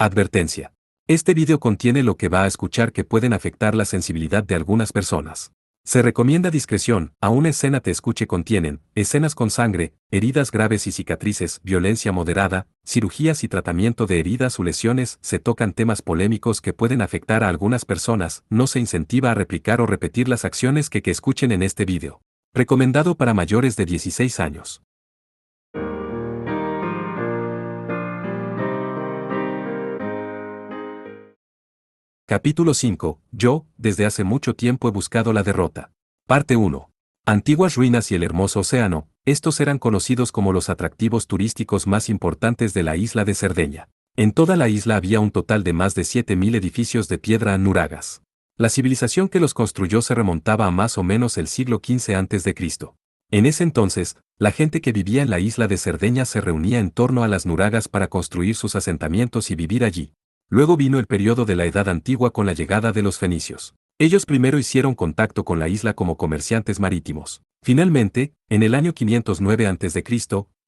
Advertencia. Este video contiene lo que va a escuchar que pueden afectar la sensibilidad de algunas personas. Se recomienda discreción, a una escena te escuche contienen, escenas con sangre, heridas graves y cicatrices, violencia moderada, cirugías y tratamiento de heridas o lesiones, se tocan temas polémicos que pueden afectar a algunas personas, no se incentiva a replicar o repetir las acciones que escuchen en este video. Recomendado para mayores de 16 años. Capítulo 5. Yo, desde hace mucho tiempo he buscado la derrota. Parte 1. Antiguas ruinas y el hermoso océano, estos eran conocidos como los atractivos turísticos más importantes de la isla de Cerdeña. En toda la isla había un total de más de 7.000 edificios de piedra nuragas. La civilización que los construyó se remontaba a más o menos el siglo XV a.C. En ese entonces, la gente que vivía en la isla de Cerdeña se reunía en torno a las nuragas para construir sus asentamientos y vivir allí. Luego vino el periodo de la Edad Antigua con la llegada de los fenicios. Ellos primero hicieron contacto con la isla como comerciantes marítimos. Finalmente, en el año 509 a.C.,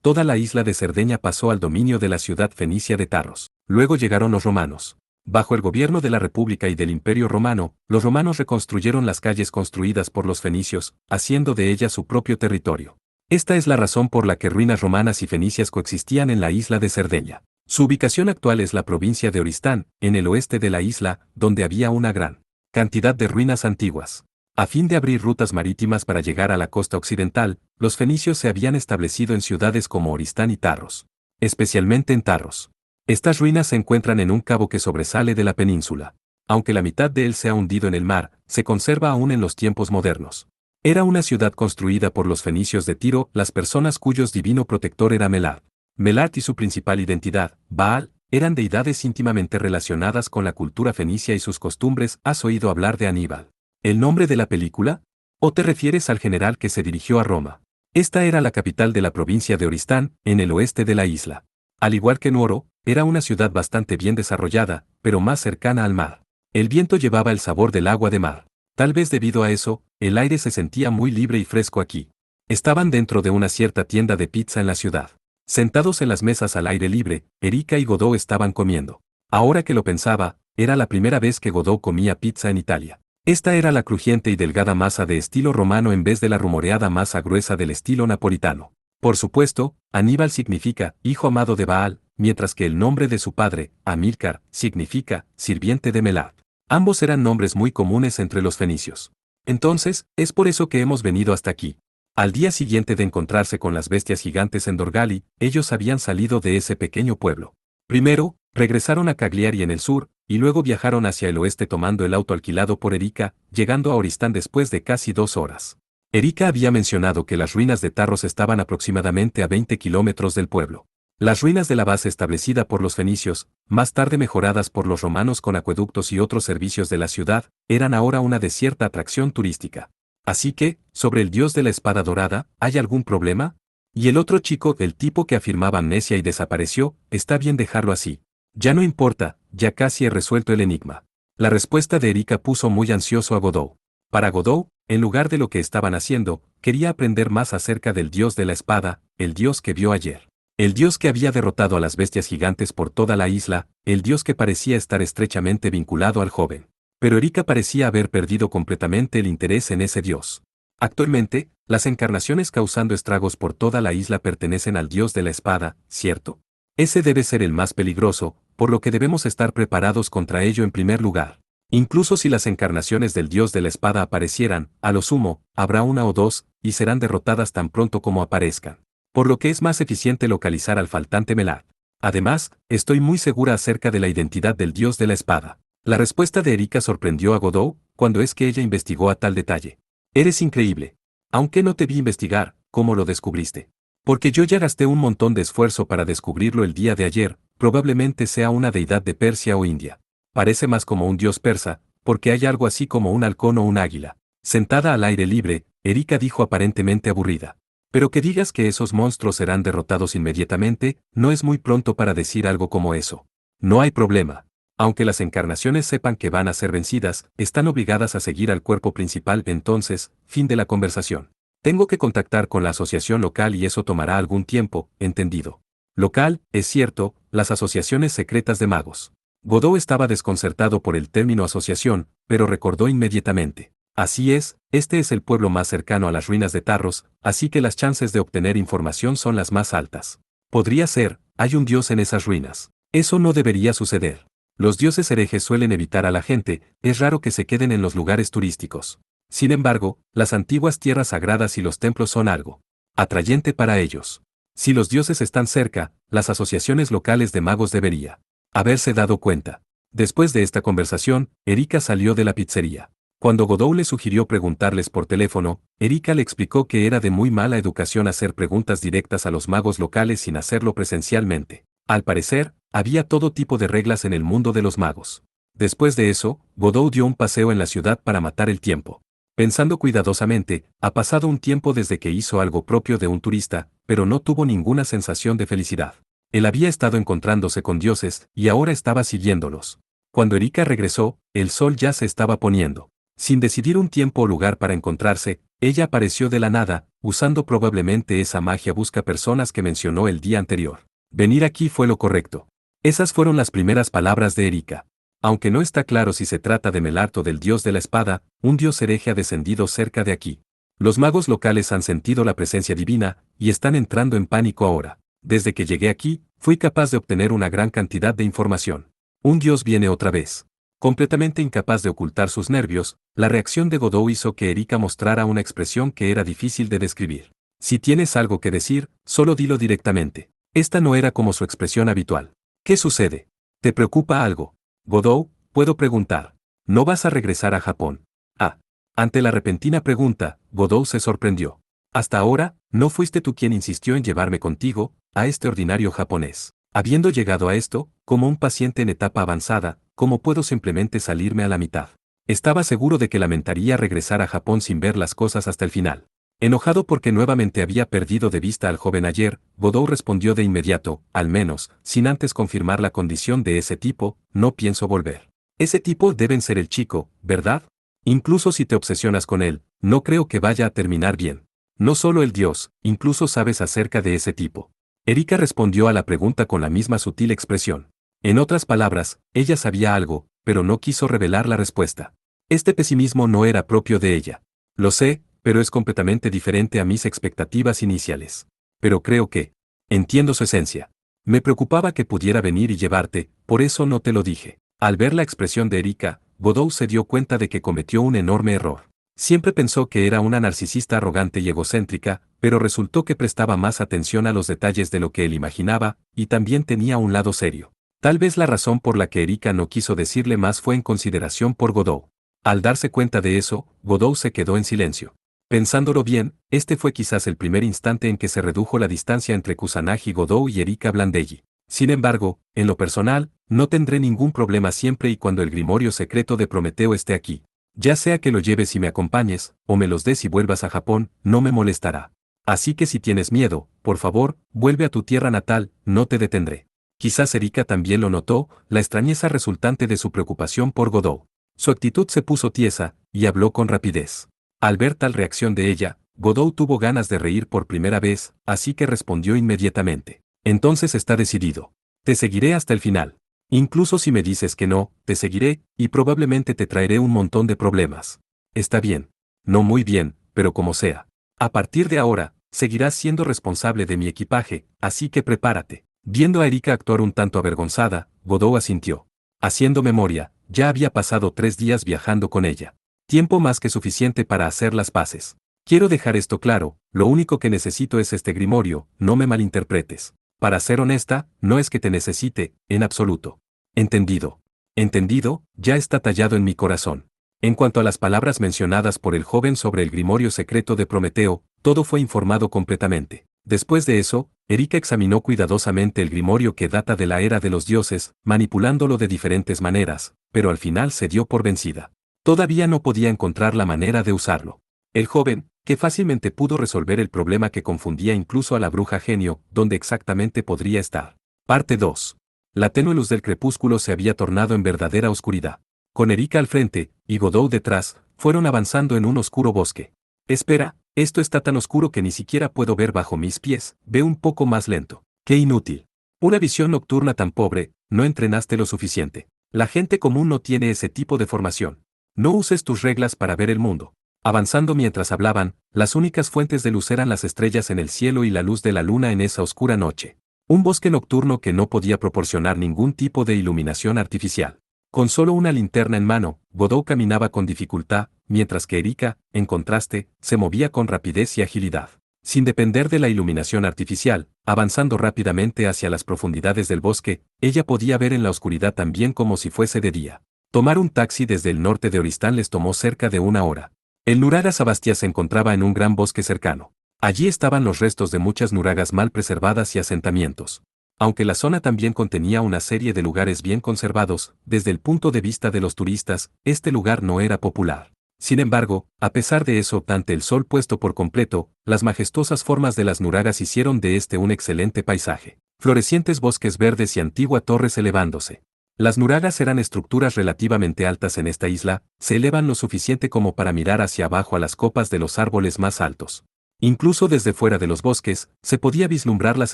toda la isla de Cerdeña pasó al dominio de la ciudad fenicia de Tarros. Luego llegaron los romanos. Bajo el gobierno de la República y del Imperio Romano, los romanos reconstruyeron las calles construidas por los fenicios, haciendo de ellas su propio territorio. Esta es la razón por la que ruinas romanas y fenicias coexistían en la isla de Cerdeña. Su ubicación actual es la provincia de Oristán, en el oeste de la isla, donde había una gran cantidad de ruinas antiguas. A fin de abrir rutas marítimas para llegar a la costa occidental, los fenicios se habían establecido en ciudades como Oristán y Tarros. Especialmente en Tarros. Estas ruinas se encuentran en un cabo que sobresale de la península. Aunque la mitad de él se ha hundido en el mar, se conserva aún en los tiempos modernos. Era una ciudad construida por los fenicios de Tiro, las personas cuyos divino protector era Melad. Melad y su principal identidad, Baal, eran deidades íntimamente relacionadas con la cultura fenicia y sus costumbres. ¿Has oído hablar de Aníbal? ¿El nombre de la película? ¿O te refieres al general que se dirigió a Roma? Esta era la capital de la provincia de Oristán, en el oeste de la isla. Al igual que Nuoro, era una ciudad bastante bien desarrollada, pero más cercana al mar. El viento llevaba el sabor del agua de mar. Tal vez debido a eso, el aire se sentía muy libre y fresco aquí. Estaban dentro de una cierta tienda de pizza en la ciudad. Sentados en las mesas al aire libre, Erika y Godot estaban comiendo. Ahora que lo pensaba, era la primera vez que Godot comía pizza en Italia. Esta era la crujiente y delgada masa de estilo romano en vez de la rumoreada masa gruesa del estilo napolitano. Por supuesto, Aníbal significa hijo amado de Baal, mientras que el nombre de su padre, Amílcar, significa sirviente de Melad. Ambos eran nombres muy comunes entre los fenicios. Entonces, es por eso que hemos venido hasta aquí. Al día siguiente de encontrarse con las bestias gigantes en Dorgali, ellos habían salido de ese pequeño pueblo. Primero, regresaron a Cagliari en el sur, y luego viajaron hacia el oeste tomando el auto alquilado por Erika, llegando a Oristán después de casi 2 horas. Erika había mencionado que las ruinas de Tarros estaban aproximadamente a 20 kilómetros del pueblo. Las ruinas de la base establecida por los fenicios, más tarde mejoradas por los romanos con acueductos y otros servicios de la ciudad, eran ahora una desierta atracción turística. Así que, sobre el dios de la espada dorada, ¿hay algún problema? Y el otro chico, el tipo que afirmaba amnesia y desapareció, está bien dejarlo así. Ya no importa, ya casi he resuelto el enigma. La respuesta de Erika puso muy ansioso a Godot. Para Godot, en lugar de lo que estaban haciendo, quería aprender más acerca del dios de la espada, el dios que vio ayer. El dios que había derrotado a las bestias gigantes por toda la isla, el dios que parecía estar estrechamente vinculado al joven. Pero Erika parecía haber perdido completamente el interés en ese dios. Actualmente, las encarnaciones causando estragos por toda la isla pertenecen al dios de la espada, ¿cierto? Ese debe ser el más peligroso, por lo que debemos estar preparados contra ello en primer lugar. Incluso si las encarnaciones del dios de la espada aparecieran, a lo sumo, habrá una o dos, y serán derrotadas tan pronto como aparezcan. Por lo que es más eficiente localizar al faltante Melad. Además, estoy muy segura acerca de la identidad del dios de la espada. La respuesta de Erika sorprendió a Godot, cuando es que ella investigó a tal detalle. Eres increíble. Aunque no te vi investigar, ¿cómo lo descubriste? Porque yo ya gasté un montón de esfuerzo para descubrirlo el día de ayer, probablemente sea una deidad de Persia o India. Parece más como un dios persa, porque hay algo así como un halcón o un águila. Sentada al aire libre, Erika dijo aparentemente aburrida. Pero que digas que esos monstruos serán derrotados inmediatamente, no es muy pronto para decir algo como eso. No hay problema. Aunque las encarnaciones sepan que van a ser vencidas, están obligadas a seguir al cuerpo principal. Entonces, fin de la conversación. Tengo que contactar con la asociación local y eso tomará algún tiempo, ¿entendido? Local, es cierto, las asociaciones secretas de magos. Godot estaba desconcertado por el término asociación, pero recordó inmediatamente. Así es, este es el pueblo más cercano a las ruinas de Tarros, así que las chances de obtener información son las más altas. Podría ser, hay un dios en esas ruinas. Eso no debería suceder. Los dioses herejes suelen evitar a la gente, es raro que se queden en los lugares turísticos. Sin embargo, las antiguas tierras sagradas y los templos son algo atrayente para ellos. Si los dioses están cerca, las asociaciones locales de magos debería haberse dado cuenta. Después de esta conversación, Erika salió de la pizzería. Cuando Godot le sugirió preguntarles por teléfono, Erika le explicó que era de muy mala educación hacer preguntas directas a los magos locales sin hacerlo presencialmente. Al parecer, había todo tipo de reglas en el mundo de los magos. Después de eso, Godot dio un paseo en la ciudad para matar el tiempo. Pensando cuidadosamente, ha pasado un tiempo desde que hizo algo propio de un turista, pero no tuvo ninguna sensación de felicidad. Él había estado encontrándose con dioses, y ahora estaba siguiéndolos. Cuando Erika regresó, el sol ya se estaba poniendo. Sin decidir un tiempo o lugar para encontrarse, ella apareció de la nada, usando probablemente esa magia busca personas que mencionó el día anterior. Venir aquí fue lo correcto. Esas fueron las primeras palabras de Erika. Aunque no está claro si se trata de Melarto del dios de la espada, un dios hereje ha descendido cerca de aquí. Los magos locales han sentido la presencia divina, y están entrando en pánico ahora. Desde que llegué aquí, fui capaz de obtener una gran cantidad de información. Un dios viene otra vez. Completamente incapaz de ocultar sus nervios, la reacción de Godot hizo que Erika mostrara una expresión que era difícil de describir. Si tienes algo que decir, solo dilo directamente. Esta no era como su expresión habitual. ¿Qué sucede? ¿Te preocupa algo? Godot, puedo preguntar. ¿No vas a regresar a Japón? Ah. Ante la repentina pregunta, Godot se sorprendió. Hasta ahora, no fuiste tú quien insistió en llevarme contigo, a este ordinario japonés. Habiendo llegado a esto, como un paciente en etapa avanzada, ¿cómo puedo simplemente salirme a la mitad? Estaba seguro de que lamentaría regresar a Japón sin ver las cosas hasta el final. Enojado porque nuevamente había perdido de vista al joven ayer, Godot respondió de inmediato, al menos, sin antes confirmar la condición de ese tipo, no pienso volver. Ese tipo deben ser el chico, ¿verdad? Incluso si te obsesionas con él, no creo que vaya a terminar bien. No solo el dios, incluso sabes acerca de ese tipo. Erika respondió a la pregunta con la misma sutil expresión. En otras palabras, ella sabía algo, pero no quiso revelar la respuesta. Este pesimismo no era propio de ella. Lo sé, pero es completamente diferente a mis expectativas iniciales. Pero creo que entiendo su esencia. Me preocupaba que pudiera venir y llevarte, por eso no te lo dije. Al ver la expresión de Erika, Godot se dio cuenta de que cometió un enorme error. Siempre pensó que era una narcisista arrogante y egocéntrica, pero resultó que prestaba más atención a los detalles de lo que él imaginaba, y también tenía un lado serio. Tal vez la razón por la que Erika no quiso decirle más fue en consideración por Godot. Al darse cuenta de eso, Godot se quedó en silencio. Pensándolo bien, este fue quizás el primer instante en que se redujo la distancia entre Kusanagi Godot y Erika Blandelli. Sin embargo, en lo personal, no tendré ningún problema siempre y cuando el grimorio secreto de Prometeo esté aquí. Ya sea que lo lleves y me acompañes, o me los des y vuelvas a Japón, no me molestará. Así que si tienes miedo, por favor, vuelve a tu tierra natal, no te detendré. Quizás Erika también lo notó, la extrañeza resultante de su preocupación por Godot. Su actitud se puso tiesa, y habló con rapidez. Al ver tal reacción de ella, Godot tuvo ganas de reír por primera vez, así que respondió inmediatamente. Entonces está decidido. Te seguiré hasta el final. Incluso si me dices que no, te seguiré, y probablemente te traeré un montón de problemas. Está bien. No muy bien, pero como sea. A partir de ahora, seguirás siendo responsable de mi equipaje, así que prepárate. Viendo a Erika actuar un tanto avergonzada, Godot asintió. Haciendo memoria, ya había pasado 3 días viajando con ella. Tiempo más que suficiente para hacer las paces. Quiero dejar esto claro, lo único que necesito es este grimorio, no me malinterpretes. Para ser honesta, no es que te necesite, en absoluto. Entendido. Entendido, ya está tallado en mi corazón. En cuanto a las palabras mencionadas por el joven sobre el grimorio secreto de Prometeo, todo fue informado completamente. Después de eso, Erika examinó cuidadosamente el grimorio que data de la era de los dioses, manipulándolo de diferentes maneras, pero al final se dio por vencida. Todavía no podía encontrar la manera de usarlo. El joven, que fácilmente pudo resolver el problema que confundía incluso a la bruja genio, ¿dónde exactamente podría estar? Parte 2. La tenue luz del crepúsculo se había tornado en verdadera oscuridad. Con Erika al frente, y Godot detrás, fueron avanzando en un oscuro bosque. Espera, esto está tan oscuro que ni siquiera puedo ver bajo mis pies, ve un poco más lento. ¡Qué inútil! Una visión nocturna tan pobre, no entrenaste lo suficiente. La gente común no tiene ese tipo de formación. No uses tus reglas para ver el mundo. Avanzando mientras hablaban, las únicas fuentes de luz eran las estrellas en el cielo y la luz de la luna en esa oscura noche. Un bosque nocturno que no podía proporcionar ningún tipo de iluminación artificial. Con solo una linterna en mano, Godot caminaba con dificultad, mientras que Erika, en contraste, se movía con rapidez y agilidad. Sin depender de la iluminación artificial, avanzando rápidamente hacia las profundidades del bosque, ella podía ver en la oscuridad tan bien como si fuese de día. Tomar un taxi desde el norte de Oristán les tomó cerca de una hora. El Nuraga Sabastia se encontraba en un gran bosque cercano. Allí estaban los restos de muchas nuragas mal preservadas y asentamientos. Aunque la zona también contenía una serie de lugares bien conservados, desde el punto de vista de los turistas, este lugar no era popular. Sin embargo, a pesar de eso, ante el sol puesto por completo, las majestuosas formas de las nuragas hicieron de este un excelente paisaje. Florecientes bosques verdes y antigua torres elevándose. Las nuragas eran estructuras relativamente altas en esta isla, se elevan lo suficiente como para mirar hacia abajo a las copas de los árboles más altos. Incluso desde fuera de los bosques, se podía vislumbrar las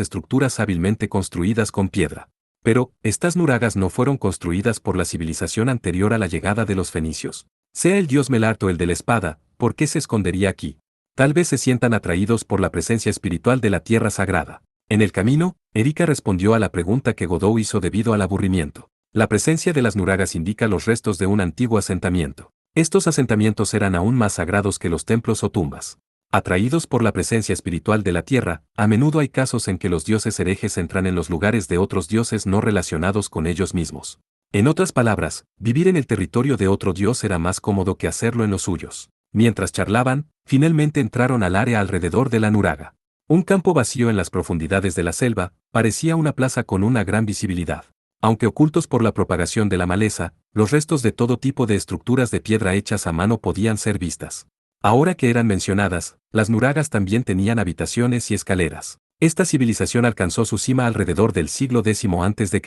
estructuras hábilmente construidas con piedra. Pero, ¿estas nuragas no fueron construidas por la civilización anterior a la llegada de los fenicios? Sea el dios Melarto el de la espada, ¿por qué se escondería aquí? Tal vez se sientan atraídos por la presencia espiritual de la tierra sagrada. En el camino, Erika respondió a la pregunta que Godot hizo debido al aburrimiento. La presencia de las nuragas indica los restos de un antiguo asentamiento. Estos asentamientos eran aún más sagrados que los templos o tumbas. Atraídos por la presencia espiritual de la tierra, a menudo hay casos en que los dioses herejes entran en los lugares de otros dioses no relacionados con ellos mismos. En otras palabras, vivir en el territorio de otro dios era más cómodo que hacerlo en los suyos. Mientras charlaban, finalmente entraron al área alrededor de la nuraga. Un campo vacío en las profundidades de la selva, parecía una plaza con una gran visibilidad. Aunque ocultos por la propagación de la maleza, los restos de todo tipo de estructuras de piedra hechas a mano podían ser vistas. Ahora que eran mencionadas, las nuragas también tenían habitaciones y escaleras. Esta civilización alcanzó su cima alrededor del siglo X a.C.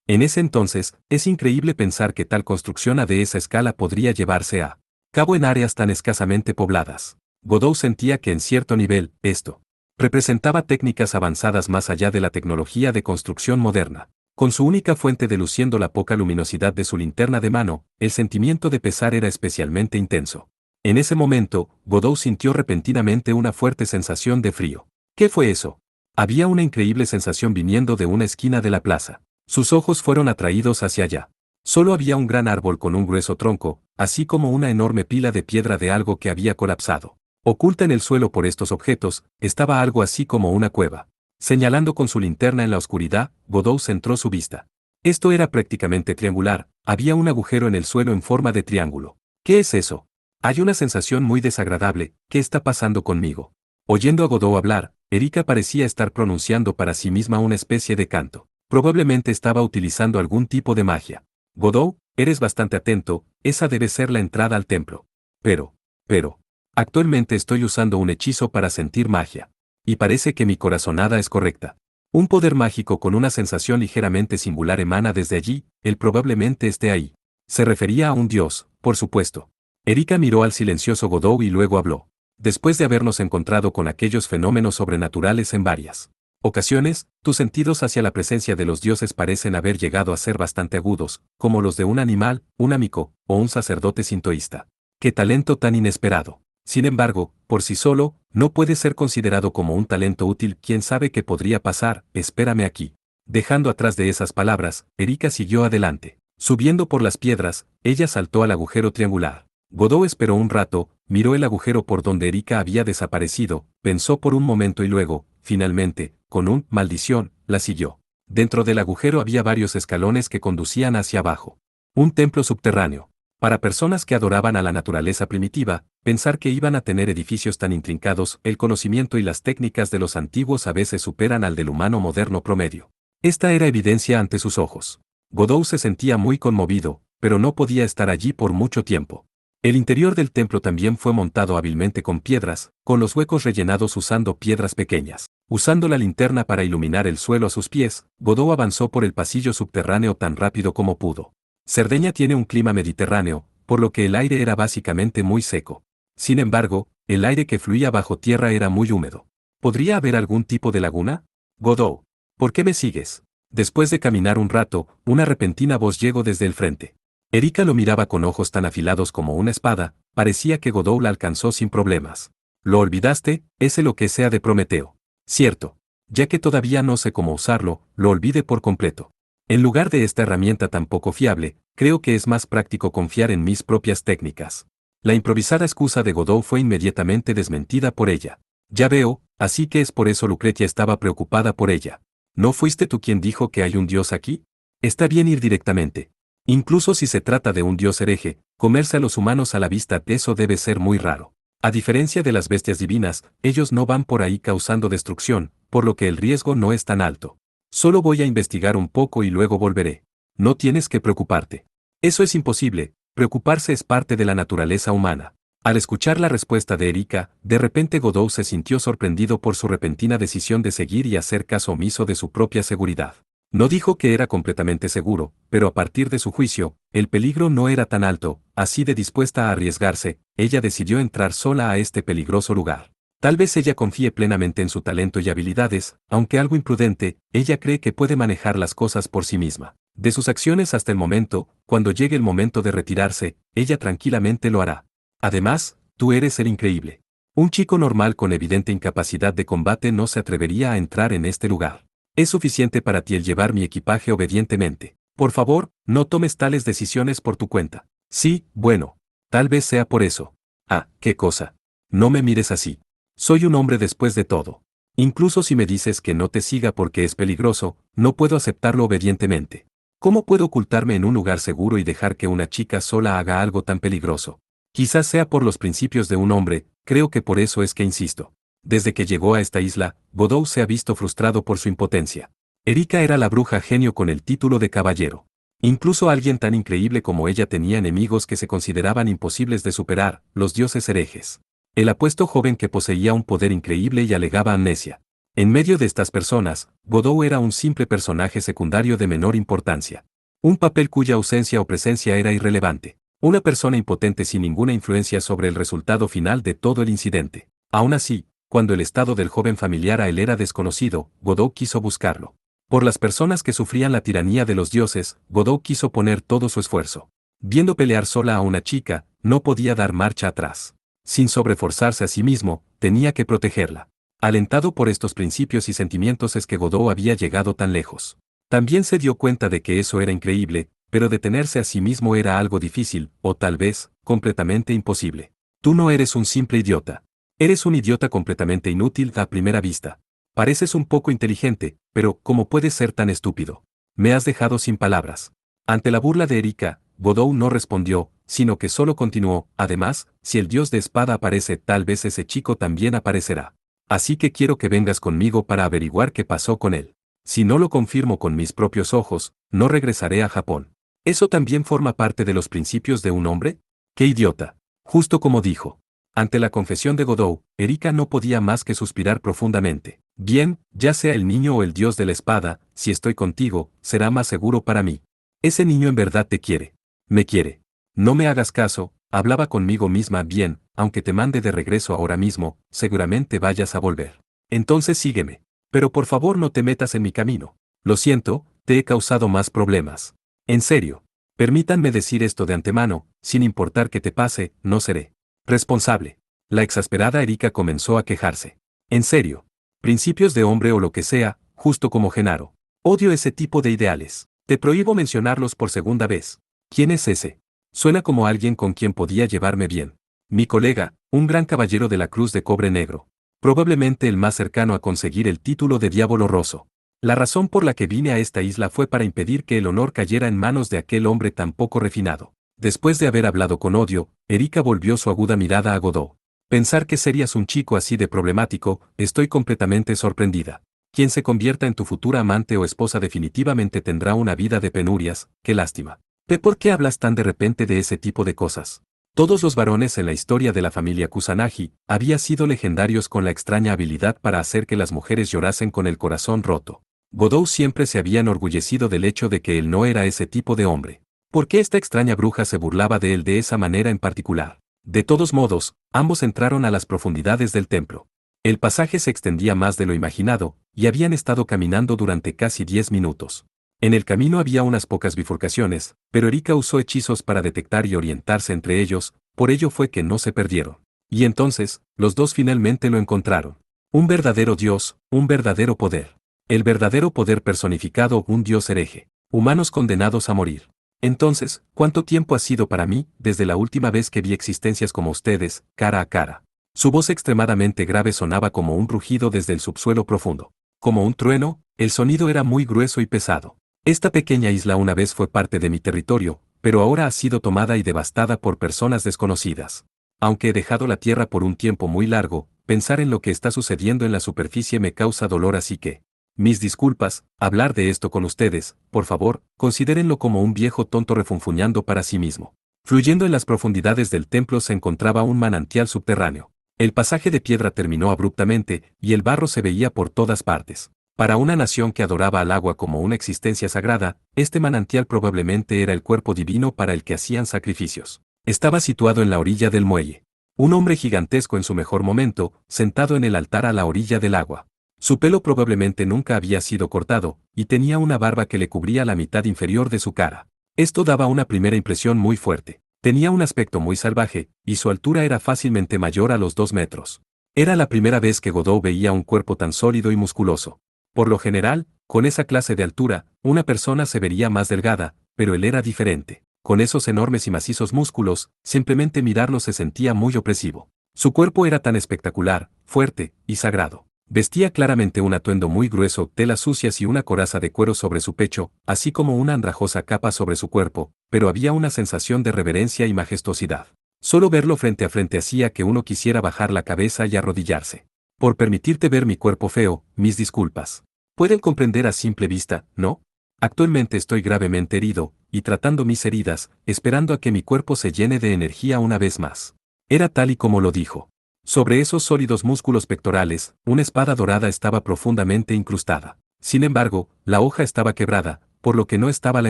En ese entonces, es increíble pensar que tal construcción de esa escala podría llevarse a cabo en áreas tan escasamente pobladas. Godot sentía que en cierto nivel, esto representaba técnicas avanzadas más allá de la tecnología de construcción moderna. Con su única fuente de luz siendo la poca luminosidad de su linterna de mano, el sentimiento de pesar era especialmente intenso. En ese momento, Godot sintió repentinamente una fuerte sensación de frío. ¿Qué fue eso? Había una increíble sensación viniendo de una esquina de la plaza. Sus ojos fueron atraídos hacia allá. Solo había un gran árbol con un grueso tronco, así como una enorme pila de piedra de algo que había colapsado. Oculta en el suelo por estos objetos, estaba algo así como una cueva. Señalando con su linterna en la oscuridad, Godot centró su vista. Esto era prácticamente triangular, había un agujero en el suelo en forma de triángulo. ¿Qué es eso? Hay una sensación muy desagradable, ¿qué está pasando conmigo? Oyendo a Godot hablar, Erika parecía estar pronunciando para sí misma una especie de canto. Probablemente estaba utilizando algún tipo de magia. Godot, eres bastante atento, esa debe ser la entrada al templo. Pero, actualmente estoy usando un hechizo para sentir magia. Y parece que mi corazonada es correcta. Un poder mágico con una sensación ligeramente singular emana desde allí, él probablemente esté ahí. Se refería a un dios, por supuesto. Erika miró al silencioso Godot y luego habló. Después de habernos encontrado con aquellos fenómenos sobrenaturales en varias ocasiones, tus sentidos hacia la presencia de los dioses parecen haber llegado a ser bastante agudos, como los de un animal, un amigo, o un sacerdote sintoísta. ¡Qué talento tan inesperado! Sin embargo, por sí solo, no puede ser considerado como un talento útil. ¿Quién sabe qué podría pasar? Espérame aquí. Dejando atrás de esas palabras, Erika siguió adelante. Subiendo por las piedras, ella saltó al agujero triangular. Godot esperó un rato, miró el agujero por donde Erika había desaparecido, pensó por un momento y luego, finalmente, con un maldición, la siguió. Dentro del agujero había varios escalones que conducían hacia abajo. Un templo subterráneo. Para personas que adoraban a la naturaleza primitiva, pensar que iban a tener edificios tan intrincados, el conocimiento y las técnicas de los antiguos a veces superan al del humano moderno promedio. Esta era evidencia ante sus ojos. Godot se sentía muy conmovido, pero no podía estar allí por mucho tiempo. El interior del templo también fue montado hábilmente con piedras, con los huecos rellenados usando piedras pequeñas. Usando la linterna para iluminar el suelo a sus pies, Godot avanzó por el pasillo subterráneo tan rápido como pudo. Cerdeña tiene un clima mediterráneo, por lo que el aire era básicamente muy seco. Sin embargo, el aire que fluía bajo tierra era muy húmedo. ¿Podría haber algún tipo de laguna? Godot, ¿por qué me sigues? Después de caminar un rato, una repentina voz llegó desde el frente. Erika lo miraba con ojos tan afilados como una espada, parecía que Godot la alcanzó sin problemas. ¿Lo olvidaste? Ese lo que sea de Prometeo. Cierto. Ya que todavía no sé cómo usarlo, lo olvide por completo. En lugar de esta herramienta tan poco fiable, creo que es más práctico confiar en mis propias técnicas. La improvisada excusa de Godot fue inmediatamente desmentida por ella. Ya veo, así que es por eso Lucretia estaba preocupada por ella. ¿No fuiste tú quien dijo que hay un dios aquí? Está bien ir directamente. Incluso si se trata de un dios hereje, comerse a los humanos a la vista, eso debe ser muy raro. A diferencia de las bestias divinas, ellos no van por ahí causando destrucción, por lo que el riesgo no es tan alto. Solo voy a investigar un poco y luego volveré. No tienes que preocuparte. Eso es imposible, preocuparse es parte de la naturaleza humana. Al escuchar la respuesta de Erika, de repente Godot se sintió sorprendido por su repentina decisión de seguir y hacer caso omiso de su propia seguridad. No dijo que era completamente seguro, pero a partir de su juicio, el peligro no era tan alto, así de dispuesta a arriesgarse, ella decidió entrar sola a este peligroso lugar. Tal vez ella confíe plenamente en su talento y habilidades, aunque algo imprudente, ella cree que puede manejar las cosas por sí misma. De sus acciones hasta el momento, cuando llegue el momento de retirarse, ella tranquilamente lo hará. Además, tú eres el increíble. Un chico normal con evidente incapacidad de combate no se atrevería a entrar en este lugar. Es suficiente para ti el llevar mi equipaje obedientemente. Por favor, no tomes tales decisiones por tu cuenta. Sí, bueno. Tal vez sea por eso. Ah, qué cosa. No me mires así. Soy un hombre después de todo. Incluso si me dices que no te siga porque es peligroso, no puedo aceptarlo obedientemente. ¿Cómo puedo ocultarme en un lugar seguro y dejar que una chica sola haga algo tan peligroso? Quizás sea por los principios de un hombre, creo que por eso es que insisto. Desde que llegó a esta isla, Godot se ha visto frustrado por su impotencia. Erika era la bruja genio con el título de caballero. Incluso alguien tan increíble como ella tenía enemigos que se consideraban imposibles de superar, los dioses herejes. El apuesto joven que poseía un poder increíble y alegaba amnesia. En medio de estas personas, Godot era un simple personaje secundario de menor importancia. Un papel cuya ausencia o presencia era irrelevante. Una persona impotente sin ninguna influencia sobre el resultado final de todo el incidente. Aún así, cuando el estado del joven familiar a él era desconocido, Godot quiso buscarlo. Por las personas que sufrían la tiranía de los dioses, Godot quiso poner todo su esfuerzo. Viendo pelear sola a una chica, no podía dar marcha atrás. Sin sobreforzarse a sí mismo, tenía que protegerla. Alentado por estos principios y sentimientos es que Godot había llegado tan lejos. También se dio cuenta de que eso era increíble, pero detenerse a sí mismo era algo difícil, o tal vez, completamente imposible. Tú no eres un simple idiota. Eres un idiota completamente inútil a primera vista. Pareces un poco inteligente, pero ¿cómo puedes ser tan estúpido? Me has dejado sin palabras. Ante la burla de Erika, Godot no respondió, sino que solo continuó, además, si el dios de espada aparece, tal vez ese chico también aparecerá. Así que quiero que vengas conmigo para averiguar qué pasó con él. Si no lo confirmo con mis propios ojos, no regresaré a Japón. ¿Eso también forma parte de los principios de un hombre? ¡Qué idiota! Justo como dijo. Ante la confesión de Godot, Erika no podía más que suspirar profundamente. Bien, ya sea el niño o el dios de la espada, si estoy contigo, será más seguro para mí. Ese niño en verdad te quiere. Me quiere. No me hagas caso, hablaba conmigo misma bien, aunque te mande de regreso ahora mismo, seguramente vayas a volver. Entonces sígueme. Pero por favor no te metas en mi camino. Lo siento, te he causado más problemas. En serio. Permítanme decir esto de antemano, sin importar qué te pase, no seré responsable. La exasperada Erika comenzó a quejarse. En serio. Principios de hombre o lo que sea, justo como Genaro. Odio ese tipo de ideales. Te prohíbo mencionarlos por segunda vez. ¿Quién es ese? Suena como alguien con quien podía llevarme bien. Mi colega, un gran caballero de la Cruz de Cobre Negro. Probablemente el más cercano a conseguir el título de Diablo Rosso. La razón por la que vine a esta isla fue para impedir que el honor cayera en manos de aquel hombre tan poco refinado. Después de haber hablado con odio, Erika volvió su aguda mirada a Godot. Pensar que serías un chico así de problemático, estoy completamente sorprendida. Quien se convierta en tu futura amante o esposa definitivamente tendrá una vida de penurias, qué lástima. ¿Por qué hablas tan de repente de ese tipo de cosas? Todos los varones en la historia de la familia Kusanagi habían sido legendarios con la extraña habilidad para hacer que las mujeres llorasen con el corazón roto. Godot siempre se había enorgullecido del hecho de que él no era ese tipo de hombre. ¿Por qué esta extraña bruja se burlaba de él de esa manera en particular? De todos modos, ambos entraron a las profundidades del templo. El pasaje se extendía más de lo imaginado, y habían estado caminando durante casi 10 minutos. En el camino había unas pocas bifurcaciones, pero Erika usó hechizos para detectar y orientarse entre ellos, por ello fue que no se perdieron. Y entonces, los dos finalmente lo encontraron. Un verdadero Dios, un verdadero poder. El verdadero poder personificado, un Dios hereje. Humanos condenados a morir. Entonces, ¿cuánto tiempo ha sido para mí, desde la última vez que vi existencias como ustedes, cara a cara? Su voz extremadamente grave sonaba como un rugido desde el subsuelo profundo. Como un trueno, el sonido era muy grueso y pesado. Esta pequeña isla una vez fue parte de mi territorio, pero ahora ha sido tomada y devastada por personas desconocidas. Aunque he dejado la tierra por un tiempo muy largo, pensar en lo que está sucediendo en la superficie me causa dolor, así que, mis disculpas, hablar de esto con ustedes, por favor, considérenlo como un viejo tonto refunfuñando para sí mismo. Fluyendo en las profundidades del templo se encontraba un manantial subterráneo. El pasaje de piedra terminó abruptamente, y el barro se veía por todas partes. Para una nación que adoraba al agua como una existencia sagrada, este manantial probablemente era el cuerpo divino para el que hacían sacrificios. Estaba situado en la orilla del muelle. Un hombre gigantesco en su mejor momento, sentado en el altar a la orilla del agua. Su pelo probablemente nunca había sido cortado, y tenía una barba que le cubría la mitad inferior de su cara. Esto daba una primera impresión muy fuerte. Tenía un aspecto muy salvaje, y su altura era fácilmente mayor a los 2 metros. Era la primera vez que Godot veía un cuerpo tan sólido y musculoso. Por lo general, con esa clase de altura, una persona se vería más delgada, pero él era diferente. Con esos enormes y macizos músculos, simplemente mirarlo se sentía muy opresivo. Su cuerpo era tan espectacular, fuerte y sagrado. Vestía claramente un atuendo muy grueso, telas sucias y una coraza de cuero sobre su pecho, así como una andrajosa capa sobre su cuerpo, pero había una sensación de reverencia y majestuosidad. Solo verlo frente a frente hacía que uno quisiera bajar la cabeza y arrodillarse. Por permitirte ver mi cuerpo feo, mis disculpas. Pueden comprender a simple vista, ¿no? Actualmente estoy gravemente herido, y tratando mis heridas, esperando a que mi cuerpo se llene de energía una vez más. Era tal y como lo dijo. Sobre esos sólidos músculos pectorales, una espada dorada estaba profundamente incrustada. Sin embargo, la hoja estaba quebrada, por lo que no estaba la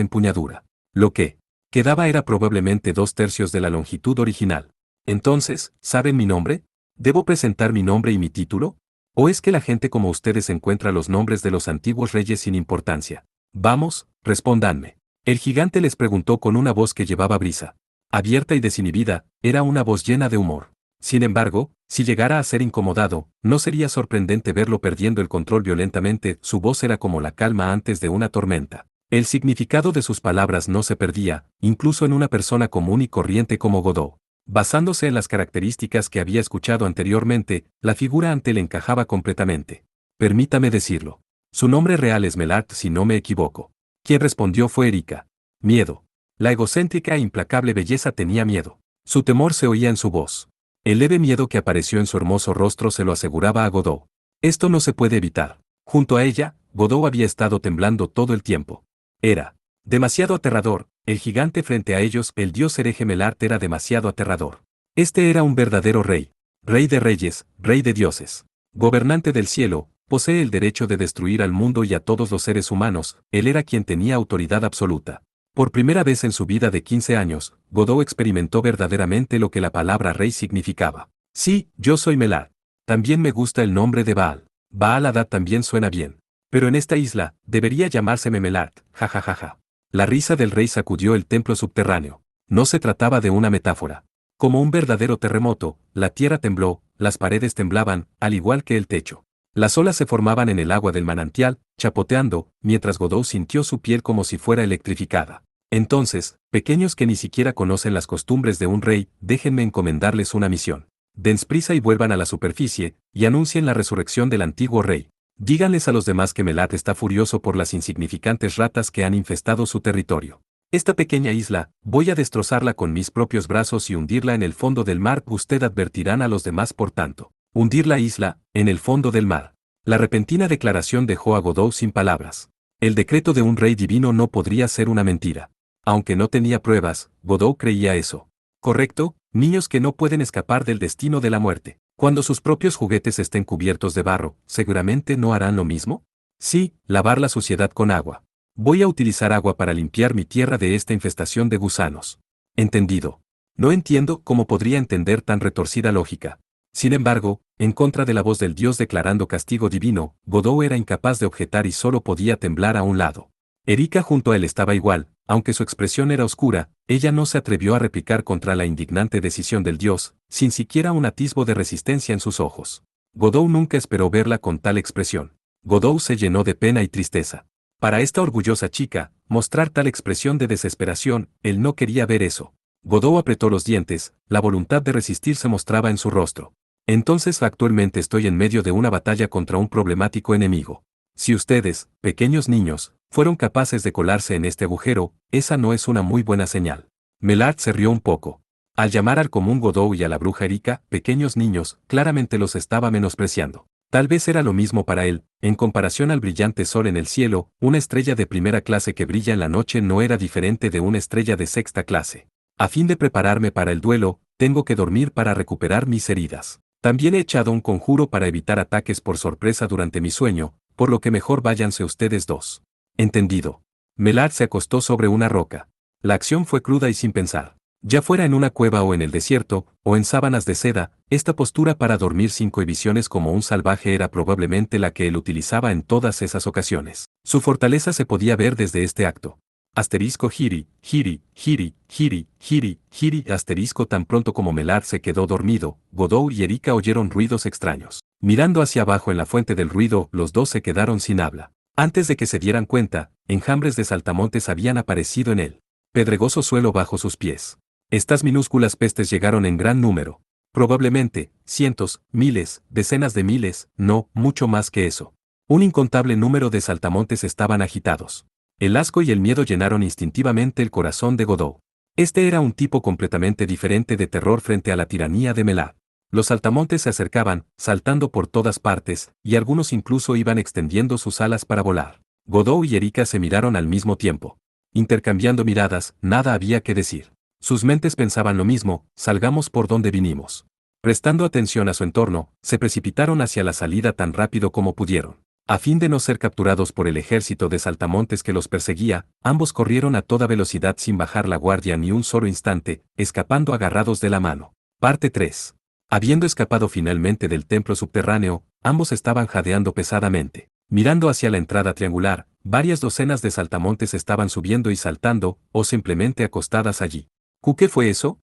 empuñadura. Lo que quedaba era probablemente 2/3 de la longitud original. Entonces, ¿saben mi nombre? ¿Debo presentar mi nombre y mi título? ¿O es que la gente como ustedes encuentra los nombres de los antiguos reyes sin importancia? Vamos, respóndanme. El gigante les preguntó con una voz que llevaba brisa. Abierta y desinhibida, era una voz llena de humor. Sin embargo, si llegara a ser incomodado, no sería sorprendente verlo perdiendo el control violentamente, su voz era como la calma antes de una tormenta. El significado de sus palabras no se perdía, incluso en una persona común y corriente como Godot. Basándose en las características que había escuchado anteriormente, la figura ante él encajaba completamente. Permítame decirlo. Su nombre real es Melart, si no me equivoco. Quien respondió fue Erika. Miedo. La egocéntrica e implacable belleza tenía miedo. Su temor se oía en su voz. El leve miedo que apareció en su hermoso rostro se lo aseguraba a Godot. Esto no se puede evitar. Junto a ella, Godot había estado temblando todo el tiempo. Era demasiado aterrador. El gigante frente a ellos, el dios hereje Melart, era demasiado aterrador. Este era un verdadero rey. Rey de reyes, rey de dioses. Gobernante del cielo, posee el derecho de destruir al mundo y a todos los seres humanos, él era quien tenía autoridad absoluta. Por primera vez en su vida de 15 años, Godot experimentó verdaderamente lo que la palabra rey significaba. Sí, yo soy Melart. También me gusta el nombre de Baal. Baal Hadad también suena bien. Pero en esta isla, debería llamárseme Melart, jajajaja. La risa del rey sacudió el templo subterráneo. No se trataba de una metáfora. Como un verdadero terremoto, la tierra tembló, las paredes temblaban, al igual que el techo. Las olas se formaban en el agua del manantial, chapoteando, mientras Godot sintió su piel como si fuera electrificada. Entonces, pequeños que ni siquiera conocen las costumbres de un rey, déjenme encomendarles una misión. Dense prisa y vuelvan a la superficie, y anuncien la resurrección del antiguo rey. Díganles a los demás que Melart está furioso por las insignificantes ratas que han infestado su territorio. Esta pequeña isla, voy a destrozarla con mis propios brazos y hundirla en el fondo del mar. Usted advertirán a los demás por tanto. Hundir la isla, en el fondo del mar. La repentina declaración dejó a Godot sin palabras. El decreto de un rey divino no podría ser una mentira. Aunque no tenía pruebas, Godot creía eso. Correcto, niños que no pueden escapar del destino de la muerte. Cuando sus propios juguetes estén cubiertos de barro, ¿seguramente no harán lo mismo? Sí, lavar la suciedad con agua. Voy a utilizar agua para limpiar mi tierra de esta infestación de gusanos. Entendido. No entiendo cómo podría entender tan retorcida lógica. Sin embargo, en contra de la voz del dios declarando castigo divino, Godot era incapaz de objetar y solo podía temblar a un lado. Erika junto a él estaba igual, aunque su expresión era oscura, ella no se atrevió a replicar contra la indignante decisión del dios, sin siquiera un atisbo de resistencia en sus ojos. Godot nunca esperó verla con tal expresión. Godot se llenó de pena y tristeza. Para esta orgullosa chica, mostrar tal expresión de desesperación, él no quería ver eso. Godot apretó los dientes, la voluntad de resistir se mostraba en su rostro. Entonces actualmente estoy en medio de una batalla contra un problemático enemigo. Si ustedes, pequeños niños, fueron capaces de colarse en este agujero, esa no es una muy buena señal. Melard se rió un poco. Al llamar al común Godot y a la bruja Erika, pequeños niños, claramente los estaba menospreciando. Tal vez era lo mismo para él, en comparación al brillante sol en el cielo, una estrella de primera clase que brilla en la noche no era diferente de una estrella de sexta clase. A fin de prepararme para el duelo, tengo que dormir para recuperar mis heridas. También he echado un conjuro para evitar ataques por sorpresa durante mi sueño, por lo que mejor váyanse ustedes dos. Entendido. Melard se acostó sobre una roca. La acción fue cruda y sin pensar. Ya fuera en una cueva o en el desierto, o en sábanas de seda, esta postura para dormir sin cohibiciones como un salvaje era probablemente la que él utilizaba en todas esas ocasiones. Su fortaleza se podía ver desde este acto. Asterisco giri, giri, giri, giri, giri, giri, asterisco tan pronto como Melard se quedó dormido, Godot y Erika oyeron ruidos extraños. Mirando hacia abajo en la fuente del ruido, los dos se quedaron sin habla. Antes de que se dieran cuenta, enjambres de saltamontes habían aparecido en el pedregoso suelo bajo sus pies. Estas minúsculas pestes llegaron en gran número. Probablemente, cientos, miles, decenas de miles, no, mucho más que eso. Un incontable número de saltamontes estaban agitados. El asco y el miedo llenaron instintivamente el corazón de Godot. Este era un tipo completamente diferente de terror frente a la tiranía de Melard. Los saltamontes se acercaban, saltando por todas partes, y algunos incluso iban extendiendo sus alas para volar. Godot y Erika se miraron al mismo tiempo. Intercambiando miradas, nada había que decir. Sus mentes pensaban lo mismo, salgamos por donde vinimos. Prestando atención a su entorno, se precipitaron hacia la salida tan rápido como pudieron. A fin de no ser capturados por el ejército de saltamontes que los perseguía, ambos corrieron a toda velocidad sin bajar la guardia ni un solo instante, escapando agarrados de la mano. Parte 3. Habiendo escapado finalmente del templo subterráneo, ambos estaban jadeando pesadamente. Mirando hacia la entrada triangular, varias docenas de saltamontes estaban subiendo y saltando, o simplemente acostadas allí. ¿Qué fue eso?